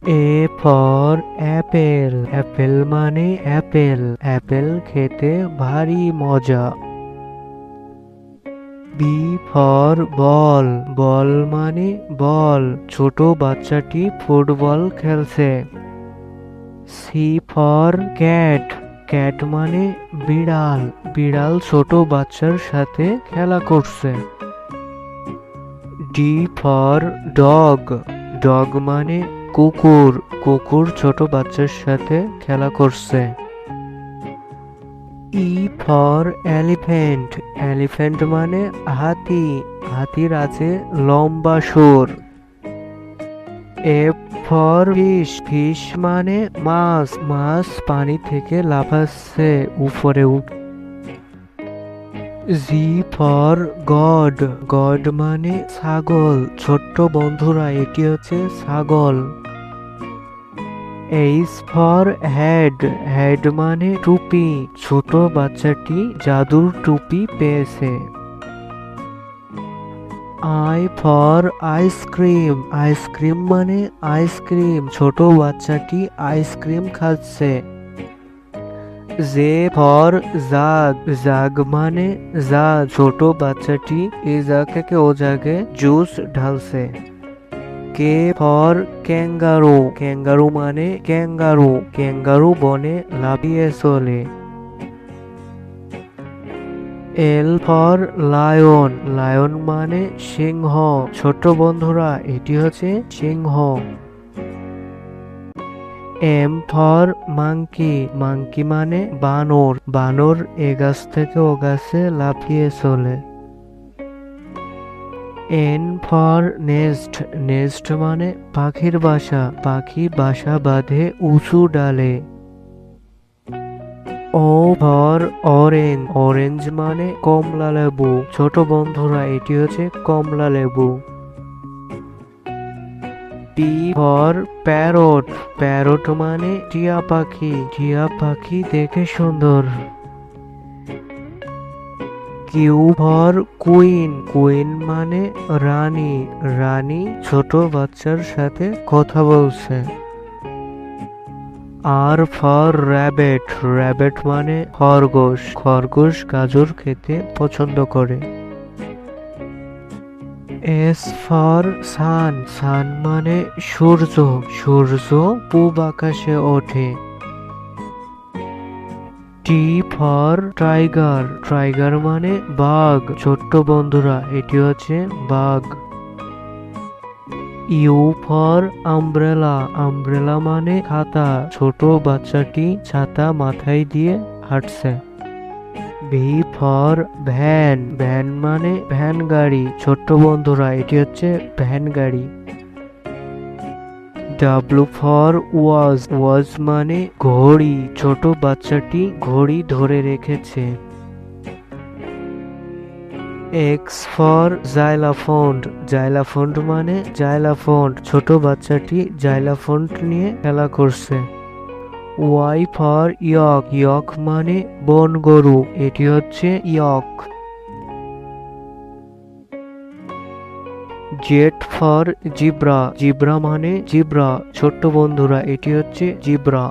A for Apple, Apple মানে Apple, Apple খেতে ভারী মজা। বি ফর বল, বল মানে বল, ছোট বাচ্চাটি ফুটবল খেলছে। সি ফর ক্যাট, ক্যাট মানে বিড়াল, বিড়াল ছোট বাচ্চার সাথে খেলা করছে। ডি ফর ডগ, ডগ মানে কুকুর, কুকুর ছোট বাচ্চার সাথে খেলা করছে। ই ফর এলিফ্যান্ট, এলিফ্যান্ট মানে হাতি, হাতির আছে লম্বা সুর। এফ ফর ফিশ, ফিশ মানে মাছ, মাছ পানি থেকে লাফাচ্ছে উপরে উঠ। জি ফর গড, গড মানে ছাগল, ছোট্ট বন্ধুরা এটি হচ্ছে ছাগল। এইচ ফর হেড, হেড মানে টুপি, ছোট বাচ্চাটি জাদুর টুপি পেয়েছে। আই ফর আইসক্রিম, আইসক্রিম মানে আইসক্রিম, ছোট বাচ্চাটি আইসক্রিম খাচ্ছে। জে ফর জাগ, জাগ মানে জাগ, ছোট বাচ্চাটি এই জাগ থেকে ও জাগে জুস ঢালছে। কে ফর ক্যাঙ্গারু, ক্যাঙ্গারু মানে ক্যাঙ্গারু, ক্যাঙ্গারু বনে লাফিয়ে চলে। এল ফর লায়ন, লায়ন মানে সিংহ, ছোট বন্ধুরা এটি হচ্ছে সিংহ। এম ফর মাংকি, মাংকি মানে বানর, বানর এ গাছ থেকে ও গাছে লাফিয়ে চলে। এন ফর নেস্ট, নেস্ট মানে পাখির বাসা, পাখি বাসা বাঁধে উঁচু ডালে। ও ফর অরেঞ্জ, অরেঞ্জ মানে কমলা লেবু, ছোট বন্ধুরা এটি হচ্ছে কমলা লেবু। পি ফর প্যারট, প্যারট মানে টিয়া পাখি, টিয়া পাখি দেখে সুন্দর। কিউ ফর কুইন, কুইন মানে রানী, রানী ছোট বাচ্চার সাথে কথা বলছে। আর ফর র্যাবেট, র্যাবেট মানে খরগোশ, খরগোশ গাজর খেতে পছন্দ করে। এস ফর সান, সান মানে সূর্য, সূর্য পূব আকাশে ওঠে। টি ফর টাইগার, টাইগার মানে বাঘ, ছোট্ট বন্ধুরা এটি হচ্ছে বাঘ। ইউ ফর আমব্রেলা, আমব্রেলা মানে ছাতা, ছোট বাচ্চাটি ছাতা মাথায় দিয়ে হাঁটছে। ভি ফর ভ্যান, ভ্যান মানে ভ্যান গাড়ি, ছোট্ট বন্ধুরা এটি হচ্ছে ভ্যান গাড়ি। ডাব্লু ফর ওয়াজ, ওয়াজ মানে ঘড়ি, ছোট বাচ্চাটি ঘড়ি ধরে রেখেছে। এক্স ফর জাইলাফন্ড, জাইলাফন্ড মানে জাইলাফন্ড, ছোট বাচ্চাটি জাইলাফন্ড নিয়ে খেলা করছে। ওয়াই ফর ইয়ক, ইয়ক মানে বন গরু, এটি হচ্ছে ইয়ক। জেড ফর জিব্রা, জিব্রা মানে জিব্রা, ছোট্ট বন্ধুরা এটি হচ্ছে জিব্রা।